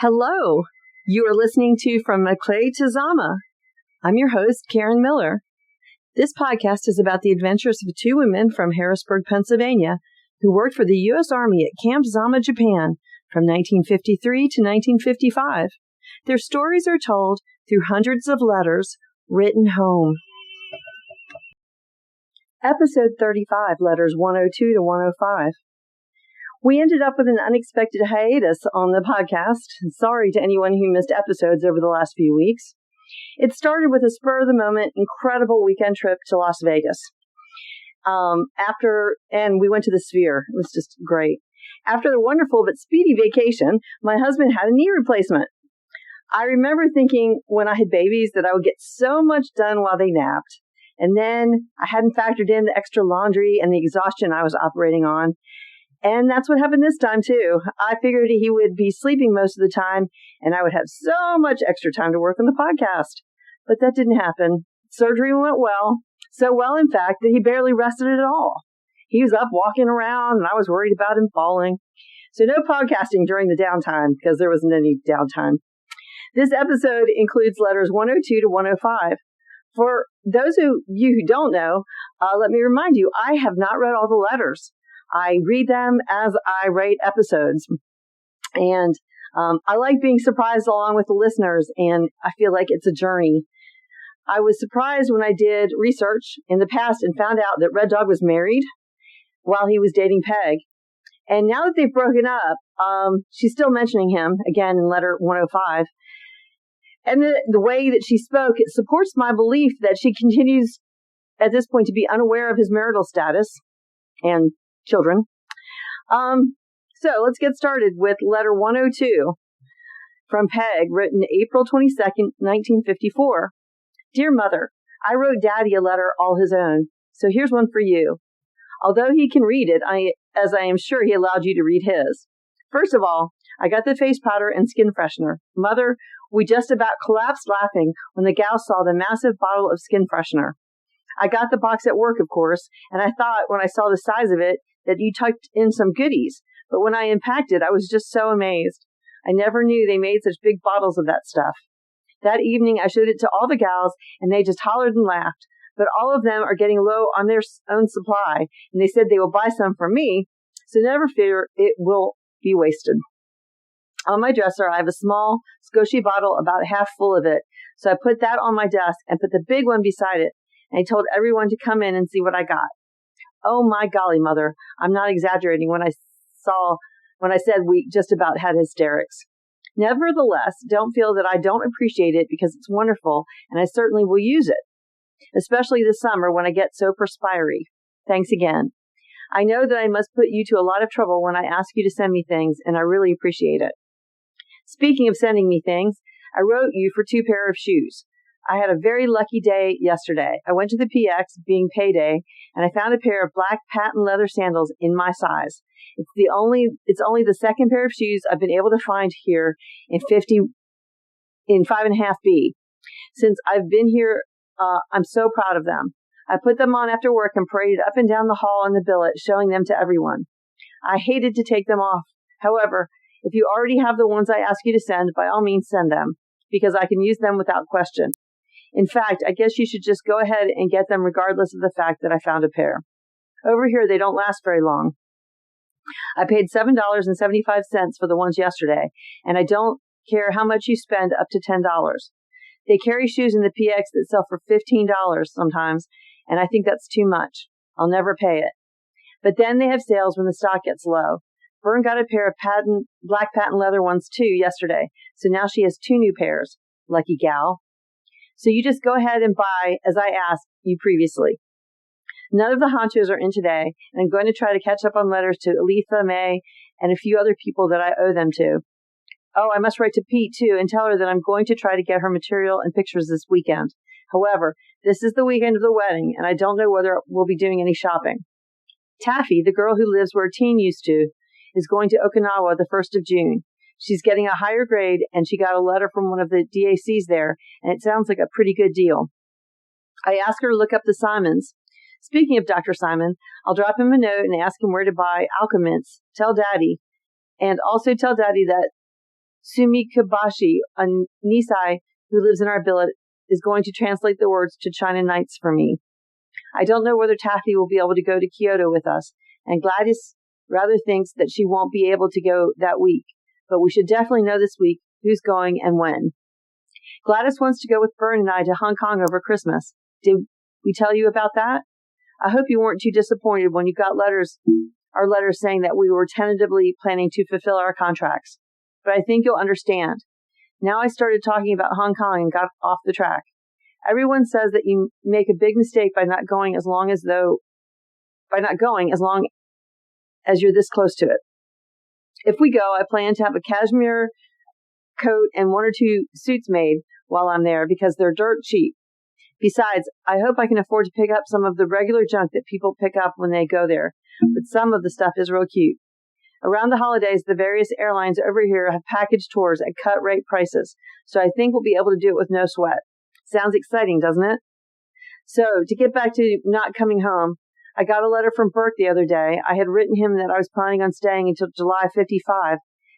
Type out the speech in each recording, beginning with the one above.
Hello, you are listening to From Maclay to Zama. I'm your host, Karen Miller. This podcast is about the adventures of two women from Harrisburg, Pennsylvania, who worked for the U.S. Army at Camp Zama, Japan, from 1953 to 1955. Their stories are told through hundreds of letters written home. Episode 35, letters 102 to 105. We ended up with an unexpected hiatus on the podcast. Sorry to anyone who missed episodes over the last few weeks. It started with a spur-of-the-moment, incredible weekend trip to Las Vegas. And we went to the Sphere. It was just great. After the wonderful but speedy vacation, my husband had a knee replacement. I remember thinking when I had babies that I would get so much done while they napped. And then I hadn't factored in the extra laundry and the exhaustion I was operating on. And that's what happened this time, too. I figured he would be sleeping most of the time, and I would have so much extra time to work on the podcast. But that didn't happen. Surgery went well. So well, in fact, that he barely rested at all. He was up walking around, and I was worried about him falling. So no podcasting during the downtime, because there wasn't any downtime. This episode includes letters 102 to 105. For those of you who don't know, let me remind you, I have not read all the letters. I read them as I write episodes. And I like being surprised along with the listeners, and I feel like it's a journey. I was surprised when I did research in the past and found out that Red Dog was married while he was dating Peg. And now that they've broken up, she's still mentioning him, again in letter 105. And the way that she spoke, it supports my belief that she continues at this point to be unaware of his marital status and children. So let's get started with letter 102 from Peg, written April 22nd, 1954. Dear Mother, I wrote Daddy a letter all his own, so here's one for you. Although he can read it, as I am sure he allowed you to read his. First of all, I got the face powder and skin freshener. Mother, we just about collapsed laughing when the gal saw the massive bottle of skin freshener. I got the box at work, of course, and I thought when I saw the size of it that you tucked in some goodies. But when I unpacked it, I was just so amazed. I never knew they made such big bottles of that stuff. That evening, I showed it to all the gals, and they just hollered and laughed. But all of them are getting low on their own supply, and they said they will buy some from me, so never fear, it will be wasted. On my dresser, I have a small Scotia bottle about half full of it, so I put that on my desk and put the big one beside it, and I told everyone to come in and see what I got. Oh, my golly, Mother, I'm not exaggerating when I said we just about had hysterics. Nevertheless, don't feel that I don't appreciate it because it's wonderful, and I certainly will use it, especially this summer when I get so perspiry. Thanks again. I know that I must put you to a lot of trouble when I ask you to send me things, and I really appreciate it. Speaking of sending me things, I wrote you for 2 pairs of shoes. I had a very lucky day yesterday. I went to the PX, being payday, and I found a pair of black patent leather sandals in my size. It's only the second pair of shoes I've been able to find here in 5.5B. Since I've been here, I'm so proud of them. I put them on after work and paraded up and down the hall in the billet, showing them to everyone. I hated to take them off. However, if you already have the ones I asked you to send, by all means send them, because I can use them without question. In fact, I guess you should just go ahead and get them regardless of the fact that I found a pair. Over here, they don't last very long. I paid $7.75 for the ones yesterday, and I don't care how much you spend up to $10. They carry shoes in the PX that sell for $15 sometimes, and I think that's too much. I'll never pay it. But then they have sales when the stock gets low. Vern got a pair of black patent leather ones too yesterday, so now she has 2 new pairs. Lucky gal. So you just go ahead and buy as I asked you previously. None of the honchos are in today, and I'm going to try to catch up on letters to Aletha, May, and a few other people that I owe them to. Oh, I must write to Pete, too, and tell her that I'm going to try to get her material and pictures this weekend. However, this is the weekend of the wedding, and I don't know whether we'll be doing any shopping. Taffy, the girl who lives where Teen used to, is going to Okinawa the 1st of June. She's getting a higher grade, and she got a letter from one of the DACs there, and it sounds like a pretty good deal. I asked her to look up the Simons. Speaking of Dr. Simon, I'll drop him a note and ask him where to buy Alka-Mints. Tell Daddy. And also tell Daddy that Sumikabashi, a Nisai who lives in our billet, is going to translate the words to China Nights for me. I don't know whether Taffy will be able to go to Kyoto with us, and Gladys rather thinks that she won't be able to go that week, but we should definitely know this week who's going and when. Gladys wants to go with Bern and I to Hong Kong over Christmas. Did we tell you about that? I hope you weren't too disappointed when you got our letters saying that we were tentatively planning to fulfill our contracts. But I think you'll understand. Now I started talking about Hong Kong and got off the track. Everyone says that you make a big mistake by not going as long as you're this close to it. If we go, I plan to have a cashmere coat and 1 or 2 suits made while I'm there because they're dirt cheap. Besides, I hope I can afford to pick up some of the regular junk that people pick up when they go there, but some of the stuff is real cute. Around the holidays, the various airlines over here have package tours at cut rate prices, so I think we'll be able to do it with no sweat. Sounds exciting, doesn't it? So, to get back to not coming home, I got a letter from Bert the other day. I had written him that I was planning on staying until July 55,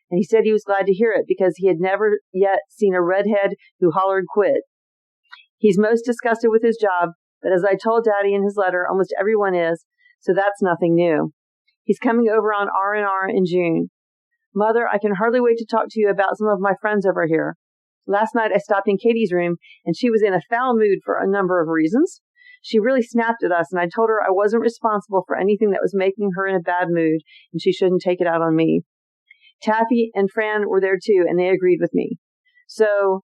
and he said he was glad to hear it because he had never yet seen a redhead who hollered quit. He's most disgusted with his job, but as I told Daddy in his letter, almost everyone is, so that's nothing new. He's coming over on R&R in June. Mother, I can hardly wait to talk to you about some of my friends over here. Last night I stopped in Katie's room, and she was in a foul mood for a number of reasons. She really snapped at us, and I told her I wasn't responsible for anything that was making her in a bad mood, and she shouldn't take it out on me. Taffy and Fran were there too, and they agreed with me. So,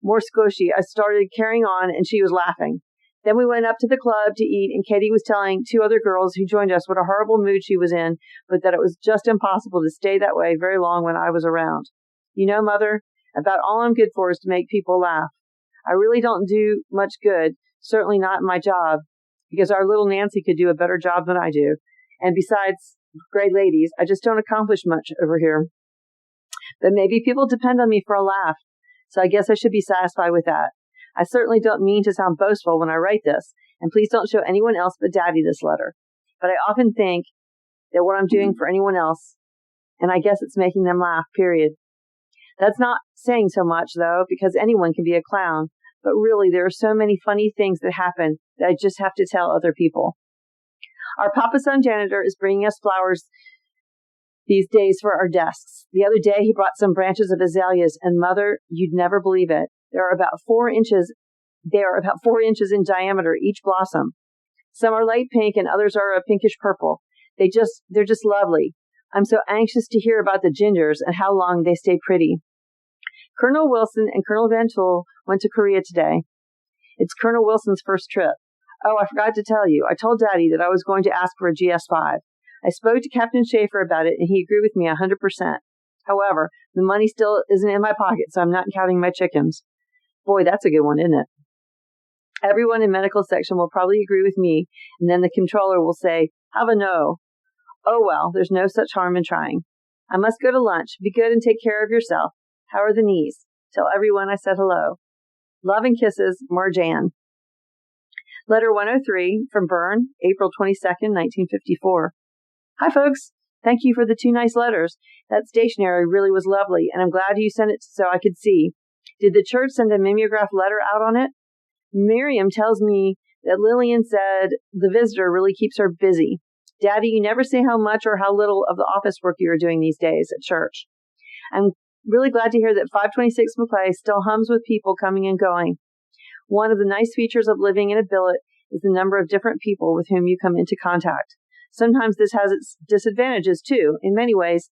more squishy, I started carrying on, and she was laughing. Then we went up to the club to eat, and Katie was telling 2 other girls who joined us what a horrible mood she was in, but that it was just impossible to stay that way very long when I was around. You know, Mother, about all I'm good for is to make people laugh. I really don't do much good, certainly not in my job, because our little Nancy could do a better job than I do. And besides, great ladies, I just don't accomplish much over here. But maybe people depend on me for a laugh, so I guess I should be satisfied with that. I certainly don't mean to sound boastful when I write this, and please don't show anyone else but Daddy this letter. But I often think that what I'm doing for anyone else, and I guess it's making them laugh, period. That's not saying so much, though, because anyone can be a clown, but really there are so many funny things that happen that I just have to tell other people. Our Papa-Son janitor is bringing us flowers these days for our desks. The other day he brought some branches of azaleas, and Mother, you'd never believe it. They are about 4 inches in diameter, each blossom. Some are light pink and others are a pinkish purple. They're just lovely. I'm so anxious to hear about the gingers and how long they stay pretty. Colonel Wilson and Colonel Van Tool went to Korea today. It's Colonel Wilson's first trip. Oh, I forgot to tell you. I told Daddy that I was going to ask for a GS5. I spoke to Captain Schaefer about it, and he agreed with me 100%. However, the money still isn't in my pocket, so I'm not counting my chickens. Boy, that's a good one, isn't it? Everyone in medical section will probably agree with me, and then the controller will say, have a no. Oh well, there's no such harm in trying. I must go to lunch. Be good and take care of yourself. How are the knees? Tell everyone I said hello. Love and kisses, Marjan. Letter 103 from Bern, April 22nd, 1954. Hi, folks. Thank you for the 2 nice letters. That stationery really was lovely, and I'm glad you sent it so I could see. Did the church send a mimeograph letter out on it? Miriam tells me that Lillian said the visitor really keeps her busy. Daddy, you never say how much or how little of the office work you are doing these days at church. I'm really glad to hear that 526 Maclay still hums with people coming and going. One of the nice features of living in a billet is the number of different people with whom you come into contact. Sometimes this has its disadvantages, too. In many ways,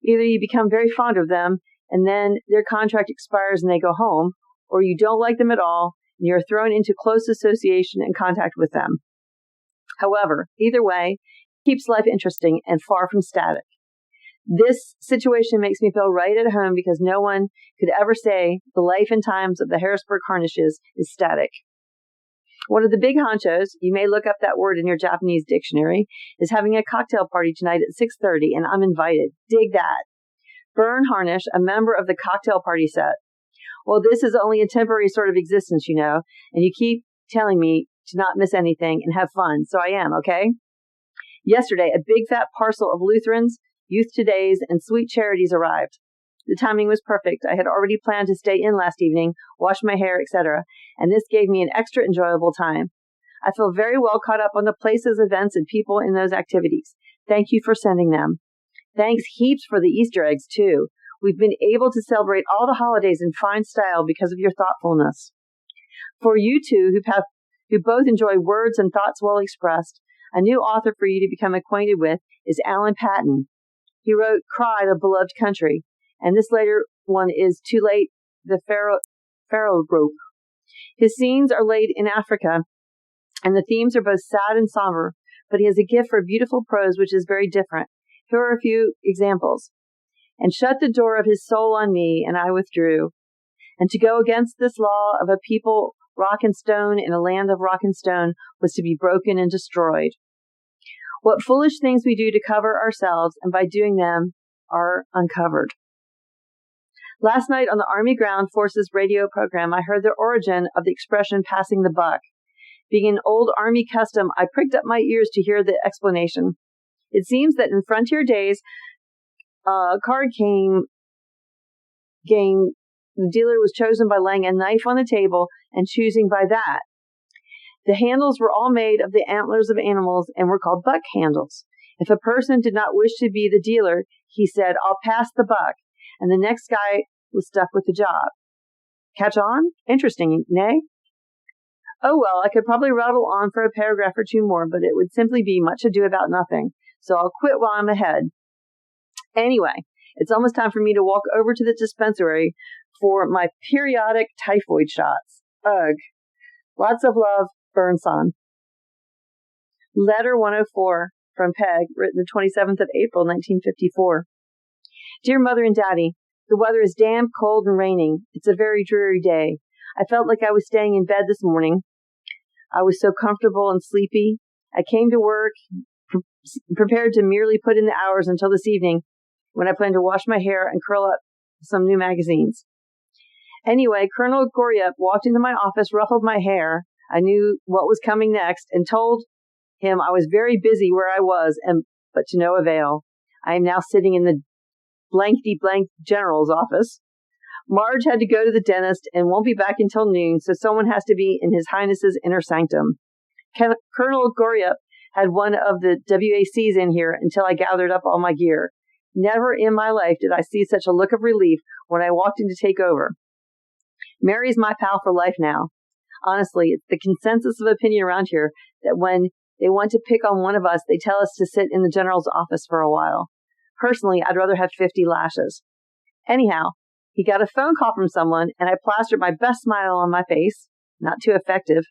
either you become very fond of them, and then their contract expires and they go home, or you don't like them at all, and you're thrown into close association and contact with them. However, either way, it keeps life interesting and far from static. This situation makes me feel right at home because no one could ever say the life and times of the Harrisburg Harnishes is static. One of the big honchos, you may look up that word in your Japanese dictionary, is having a cocktail party tonight at 6:30, and I'm invited. Dig that. Bern Harnish, a member of the cocktail party set. Well, this is only a temporary sort of existence, you know, and you keep telling me to not miss anything and have fun, so I am, okay? Yesterday, a big fat parcel of Lutherans, Youth Todays, and Sweet Charities arrived. The timing was perfect. I had already planned to stay in last evening, wash my hair, etc., and this gave me an extra enjoyable time. I feel very well caught up on the places, events, and people in those activities. Thank you for sending them. Thanks heaps for the Easter eggs, too. We've been able to celebrate all the holidays in fine style because of your thoughtfulness. For you two who both enjoy words and thoughts well expressed, a new author for you to become acquainted with is Alan Paton. He wrote Cry, the Beloved Country, and this later one is Too Late, the Pharaoh Group. His scenes are laid in Africa, and the themes are both sad and somber, but he has a gift for beautiful prose which is very different. Here are a few examples. And shut the door of his soul on me, and I withdrew. And to go against this law of a people rock and stone in a land of rock and stone was to be broken and destroyed. What foolish things we do to cover ourselves, and by doing them are uncovered. Last night on the Army Ground Forces radio program, I heard the origin of the expression passing the buck. Being an old Army custom, I pricked up my ears to hear the explanation. It seems that in frontier days, a card game, the dealer was chosen by laying a knife on the table and choosing by that. The handles were all made of the antlers of animals and were called buck handles. If a person did not wish to be the dealer, he said, I'll pass the buck, and the next guy was stuck with the job. Catch on? Interesting, nay? Oh well, I could probably rattle on for a paragraph or two more, but it would simply be much ado about nothing, so I'll quit while I'm ahead. Anyway, it's almost time for me to walk over to the dispensary for my periodic typhoid shots. Ugh. Lots of love, Burnson. Letter 104 from Peg, written the 27th of April, 1954. Dear Mother and Daddy, the weather is damp, cold, and raining. It's a very dreary day. I felt like I was staying in bed this morning. I was so comfortable and sleepy. I came to work prepared to merely put in the hours until this evening, when I plan to wash my hair and curl up some new magazines. Anyway, Colonel Goryep walked into my office, ruffled my hair. I knew what was coming next and told him I was very busy where I was, but to no avail. I am now sitting in the blankety-blank general's office. Marge had to go to the dentist and won't be back until noon, so someone has to be in His Highness's inner sanctum. Colonel Goryep had one of the WACs in here until I gathered up all my gear. Never in my life did I see such a look of relief when I walked in to take over. Mary's my pal for life now. Honestly, it's the consensus of opinion around here that when they want to pick on one of us, they tell us to sit in the general's office for a while. Personally, I'd rather have 50 lashes. Anyhow, he got a phone call from someone, and I plastered my best smile on my face, not too effective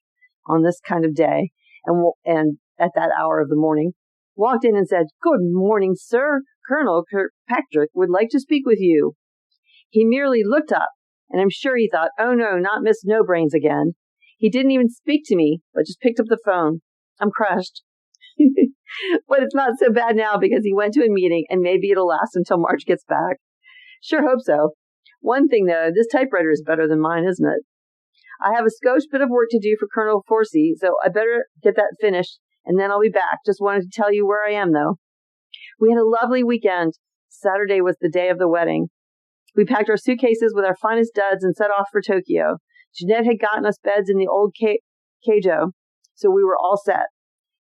on this kind of day, and at that hour of the morning, walked in and said, "Good morning, sir. Colonel Kirkpatrick would like to speak with you." He merely looked up, and I'm sure he thought, oh no, not Miss No-Brains again. He didn't even speak to me, but just picked up the phone. I'm crushed. But it's not so bad now because he went to a meeting, and maybe it'll last until March gets back. Sure hope so. One thing, though, this typewriter is better than mine, isn't it? I have a skosh bit of work to do for Colonel Forsey, so I better get that finished, and then I'll be back. Just wanted to tell you where I am, though. We had a lovely weekend. Saturday was the day of the wedding. We packed our suitcases with our finest duds and set off for Tokyo. Jeanette had gotten us beds in the old keijo, so we were all set.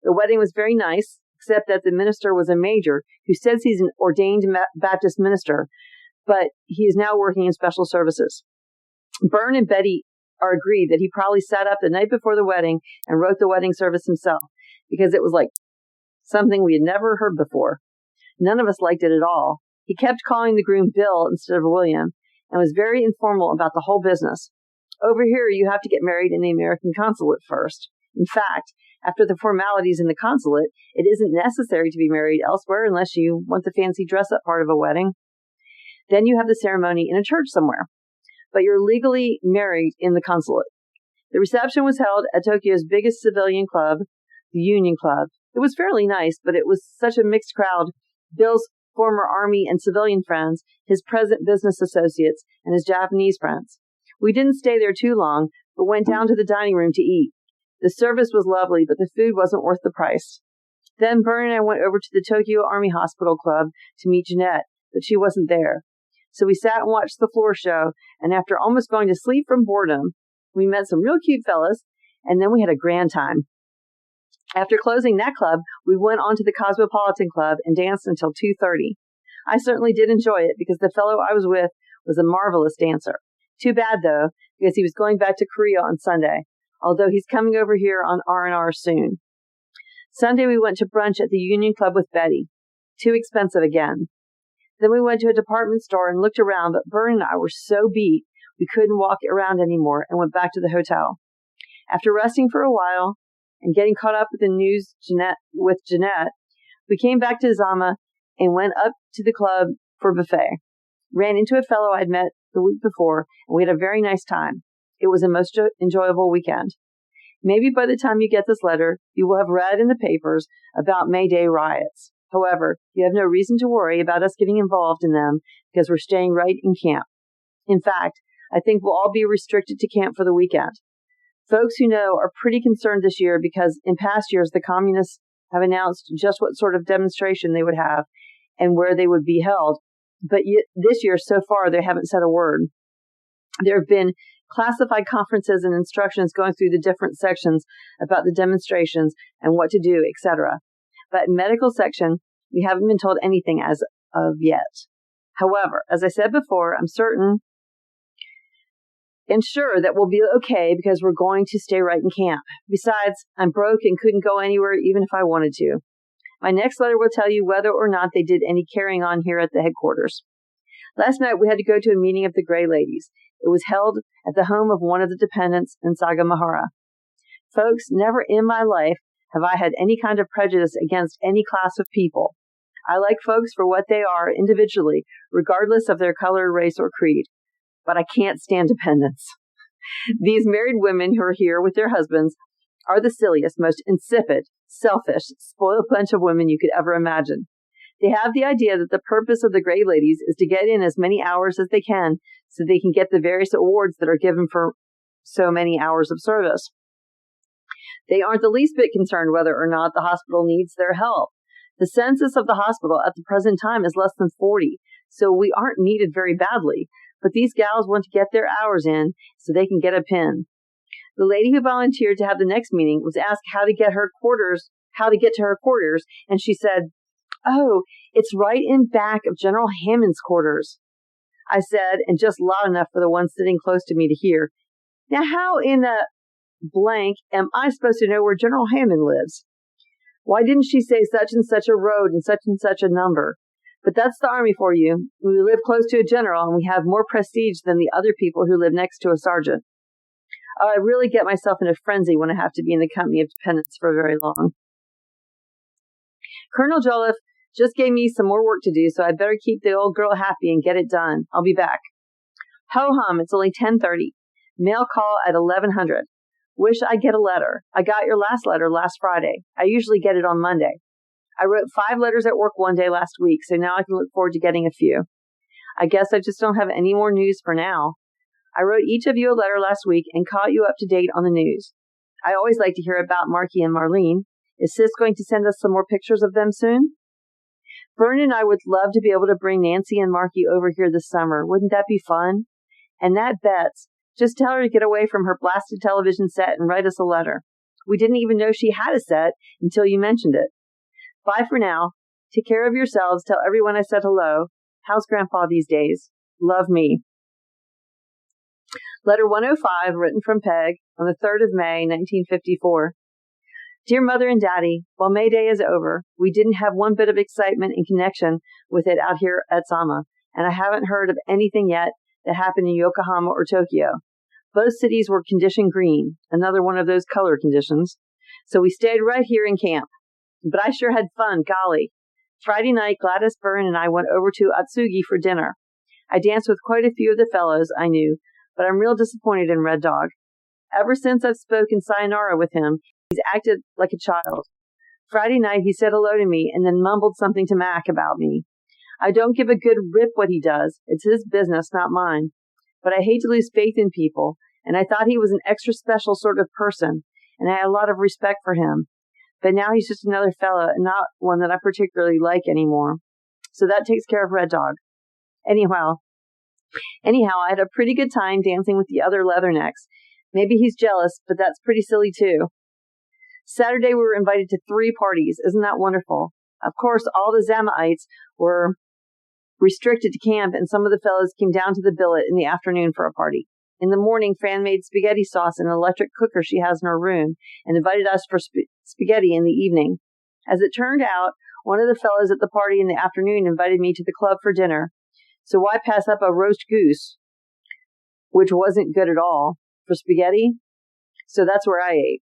The wedding was very nice, except that the minister was a major who says he's an ordained Baptist minister, but he is now working in special services. Byrne and Betty are agreed that he probably sat up the night before the wedding and wrote the wedding service himself, because it was like something we had never heard before. None of us liked it at all. He kept calling the groom Bill instead of William, and was very informal about the whole business. Over here, you have to get married in the American consulate first. In fact, after the formalities in the consulate, it isn't necessary to be married elsewhere unless you want the fancy dress-up part of a wedding. Then you have the ceremony in a church somewhere. But you're legally married in the consulate. The reception was held at Tokyo's biggest civilian club, the Union Club. It was fairly nice, but it was such a mixed crowd. Bill's former Army and civilian friends, his present business associates, and his Japanese friends. We didn't stay there too long, but went down to the dining room to eat. The service was lovely, but the food wasn't worth the price. Then Byrne and I went over to the Tokyo Army Hospital Club to meet Jeanette, but she wasn't there. So we sat and watched the floor show, and after almost going to sleep from boredom, we met some real cute fellas, and then we had a grand time. After closing that club, we went on to the Cosmopolitan Club and danced until 2:30. I certainly did enjoy it because the fellow I was with was a marvelous dancer. Too bad, though, because he was going back to Korea on Sunday, although he's coming over here on R&R soon. Sunday, we went to brunch at the Union Club with Betty. Too expensive again. Then we went to a department store and looked around, but Bern and I were so beat we couldn't walk around anymore and went back to the hotel. After resting for a while and getting caught up with the news with Jeanette, we came back to Zama and went up to the club for buffet. Ran into a fellow I'd met the week before, and we had a very nice time. It was a most enjoyable weekend. Maybe by the time you get this letter, you will have read in the papers about May Day riots. However, you have no reason to worry about us getting involved in them because we're staying right in camp. In fact, I think we'll all be restricted to camp for the weekend. Folks who know are pretty concerned this year because in past years, the communists have announced just what sort of demonstration they would have and where they would be held. But this year, so far, they haven't said a word. There have been classified conferences and instructions going through the different sections about the demonstrations and what to do, etc. But in medical section, we haven't been told anything as of yet. However, as I said before, I'm certain and sure that we'll be okay because we're going to stay right in camp. Besides, I'm broke and couldn't go anywhere even if I wanted to. My next letter will tell you whether or not they did any carrying on here at the headquarters. Last night, we had to go to a meeting of the Gray Ladies. It was held at the home of one of the dependents in Sagamihara. Folks, never in my life have I had any kind of prejudice against any class of people. I like folks for what they are individually, regardless of their color, race, or creed. But I can't stand dependents. These married women who are here with their husbands are the silliest, most insipid, selfish, spoiled bunch of women you could ever imagine. They have the idea that the purpose of the Gray Ladies is to get in as many hours as they can so they can get the various awards that are given for so many hours of service. They aren't the least bit concerned whether or not the hospital needs their help. The census of the hospital at the present time is less than 40, so we aren't needed very badly. But these gals want to get their hours in so they can get a pin. The lady who volunteered to have the next meeting was asked how to get to her quarters, and she said, "Oh, it's right in back of General Hammond's quarters." I said, and just loud enough for the one sitting close to me to hear, "Now how in the blank am I supposed to know where General Hammond lives? Why didn't she say such and such a road and such a number? But that's the Army for you. We live close to a general, and we have more prestige than the other people who live next to a sergeant." I really get myself in a frenzy when I have to be in the company of dependents for very long. Colonel Jolliffe just gave me some more work to do, so I better keep the old girl happy and get it done. I'll be back. Ho-hum, it's only 10:30. Mail call at 1100. Wish I'd get a letter. I got your last letter last Friday. I usually get it on Monday. I wrote 5 letters at work one day last week, so now I can look forward to getting a few. I guess I just don't have any more news for now. I wrote each of you a letter last week and caught you up to date on the news. I always like to hear about Marky and Marlene. Is Sis going to send us some more pictures of them soon? Vern and I would love to be able to bring Nancy and Marky over here this summer. Wouldn't that be fun? And that Betts, just tell her to get away from her blasted television set and write us a letter. We didn't even know she had a set until you mentioned it. Bye for now. Take care of yourselves. Tell everyone I said hello. How's Grandpa these days? Love, me. Letter 105, written from Peg on the 3rd of May, 1954. Dear Mother and Daddy, while May Day is over, we didn't have one bit of excitement in connection with it out here at Sama, and I haven't heard of anything yet that happened in Yokohama or Tokyo. Both cities were condition green, another one of those color conditions, so we stayed right here in camp. But I sure had fun, golly. Friday night, Gladys Byrne and I went over to Atsugi for dinner. I danced with quite a few of the fellows I knew, but I'm real disappointed in Red Dog. Ever since I've spoken sayonara with him, he's acted like a child. Friday night, he said hello to me and then mumbled something to Mac about me. I don't give a good rip what he does. It's his business, not mine. But I hate to lose faith in people, and I thought he was an extra special sort of person, and I had a lot of respect for him. But now he's just another fella and not one that I particularly like anymore. So that takes care of Red Dog. Anyhow, Anyhow, I had a pretty good time dancing with the other leathernecks. Maybe he's jealous, but that's pretty silly too. Saturday, we were invited to 3 parties. Isn't that wonderful? Of course, all the Zamaites were restricted to camp, and some of the fellows came down to the billet in the afternoon for a party. In the morning, Fran made spaghetti sauce in an electric cooker she has in her room and invited us for spaghetti in the evening. As it turned out, one of the fellows at the party in the afternoon invited me to the club for dinner. So why pass up a roast goose, which wasn't good at all, for spaghetti? So that's where I ate.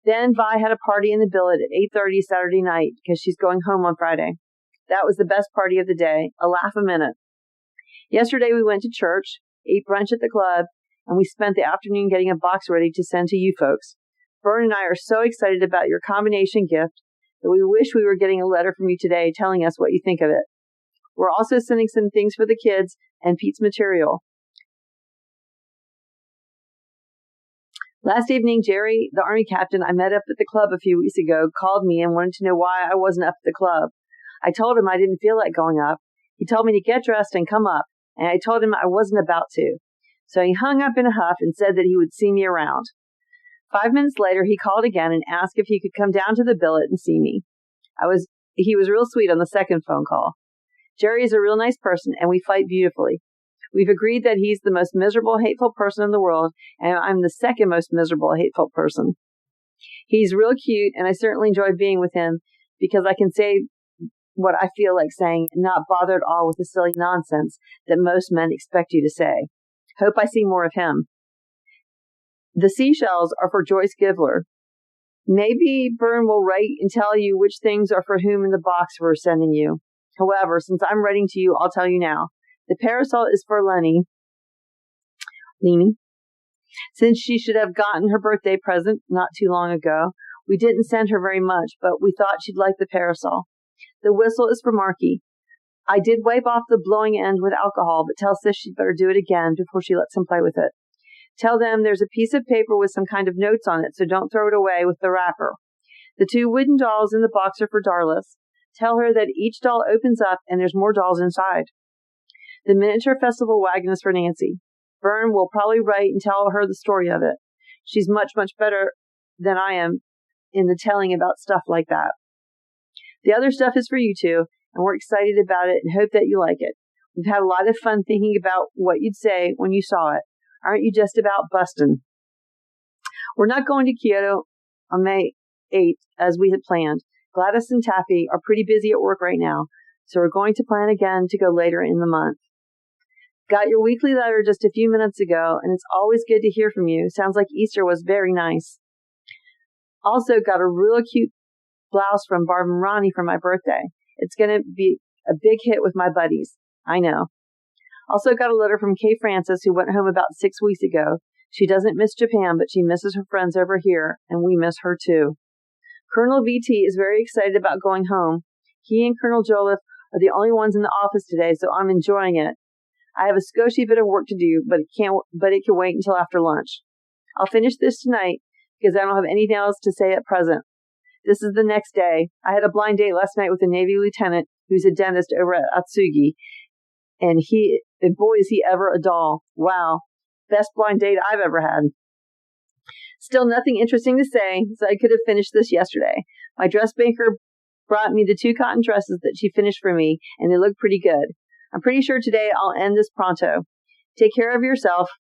Then Vi had a party in the billet at 8:30 Saturday night because she's going home on Friday. That was the best party of the day, a laugh a minute. Yesterday we went to church, ate brunch at the club, and we spent the afternoon getting a box ready to send to you folks. Vern and I are so excited about your combination gift that we wish we were getting a letter from you today telling us what you think of it. We're also sending some things for the kids and Pete's material. Last evening, Jerry, the Army captain I met up at the club a few weeks ago, called me and wanted to know why I wasn't up at the club. I told him I didn't feel like going up. He told me to get dressed and come up, and I told him I wasn't about to. So he hung up in a huff and said that he would see me around. 5 minutes later, he called again and asked if he could come down to the billet and see me. He was real sweet on the second phone call. Jerry is a real nice person, and we fight beautifully. We've agreed that he's the most miserable, hateful person in the world, and I'm the second most miserable, hateful person. He's real cute, and I certainly enjoy being with him because I can say what I feel like saying and not bother at all with the silly nonsense that most men expect you to say. Hope I see more of him. The seashells are for Joyce Givler. Maybe Byrne will write and tell you which things are for whom in the box we're sending you. However, since I'm writing to you, I'll tell you now. The parasol is for Lenny. Since she should have gotten her birthday present not too long ago, we didn't send her very much, but we thought she'd like the parasol. The whistle is for Marky. I did wipe off the blowing end with alcohol, but tell Sis she'd better do it again before she lets him play with it. Tell them there's a piece of paper with some kind of notes on it, so don't throw it away with the wrapper. The 2 wooden dolls in the box are for Darlis. Tell her that each doll opens up and there's more dolls inside. The miniature festival wagon is for Nancy. Vern will probably write and tell her the story of it. She's much, much better than I am in the telling about stuff like that. The other stuff is for you two, and we're excited about it and hope that you like it. We've had a lot of fun thinking about what you'd say when you saw it. Aren't you just about bustin'? We're not going to Kyoto on May 8th as we had planned. Gladys and Taffy are pretty busy at work right now, so we're going to plan again to go later in the month. Got your weekly letter just a few minutes ago, and it's always good to hear from you. Sounds like Easter was very nice. Also got a real cute blouse from Barb and Ronnie for my birthday. It's going to be a big hit with my buddies. I know. Also got a letter from Kay Francis, who went home about 6 weeks ago. She doesn't miss Japan, but she misses her friends over here, and we miss her too. Colonel VT is very excited about going home. He and Colonel Joliffe are the only ones in the office today, so I'm enjoying it. I have a scosy bit of work to do, but it can wait until after lunch. I'll finish this tonight because I don't have anything else to say at present. This is the next day. I had a blind date last night with a Navy lieutenant who's a dentist over at Atsugi, and boy, is he ever a doll. Wow. Best blind date I've ever had. Still nothing interesting to say, so I could have finished this yesterday. My dressmaker brought me the 2 cotton dresses that she finished for me, and they look pretty good. I'm pretty sure today I'll end this pronto. Take care of yourself.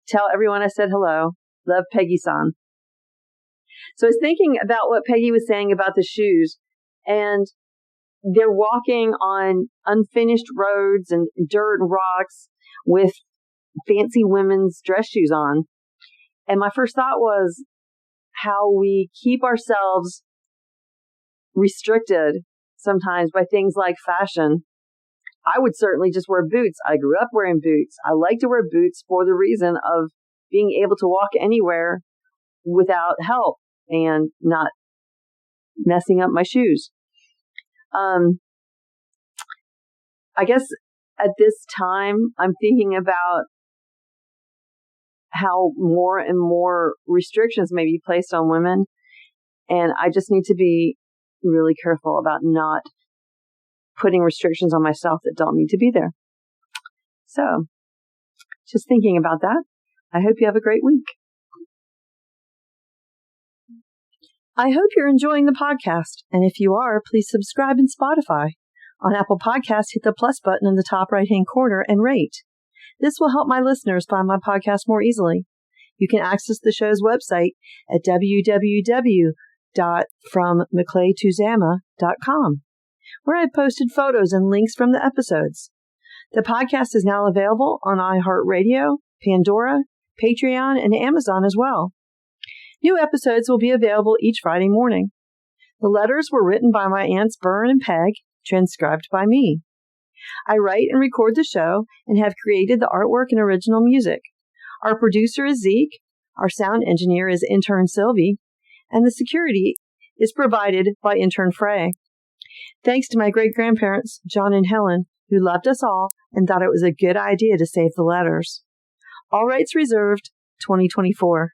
Tell everyone I said hello. Love, Peggy-san. So I was thinking about what Peggy was saying about the shoes, and they're walking on unfinished roads and dirt and rocks with fancy women's dress shoes on. And my first thought was how we keep ourselves restricted sometimes by things like fashion. I would certainly just wear boots. I grew up wearing boots. I like to wear boots for the reason of being able to walk anywhere without help and not messing up my shoes. I guess at this time, I'm thinking about how more and more restrictions may be placed on women. And I just need to be really careful about not putting restrictions on myself that don't need to be there. So, just thinking about that. I hope you have a great week. I hope you're enjoying the podcast, and if you are, please subscribe in Spotify. On Apple Podcasts, hit the plus button in the top right-hand corner and rate. This will help my listeners find my podcast more easily. You can access the show's website at www.FromMcClayToZama.com, where I've posted photos and links from the episodes. The podcast is now available on iHeartRadio, Pandora, Patreon, and Amazon as well. New episodes will be available each Friday morning. The letters were written by my aunts Bern and Peg, transcribed by me. I write and record the show and have created the artwork and original music. Our producer is Zeke, our sound engineer is intern Sylvie, and the security is provided by intern Frey. Thanks to my great-grandparents, John and Helen, who loved us all and thought it was a good idea to save the letters. All rights reserved, 2024.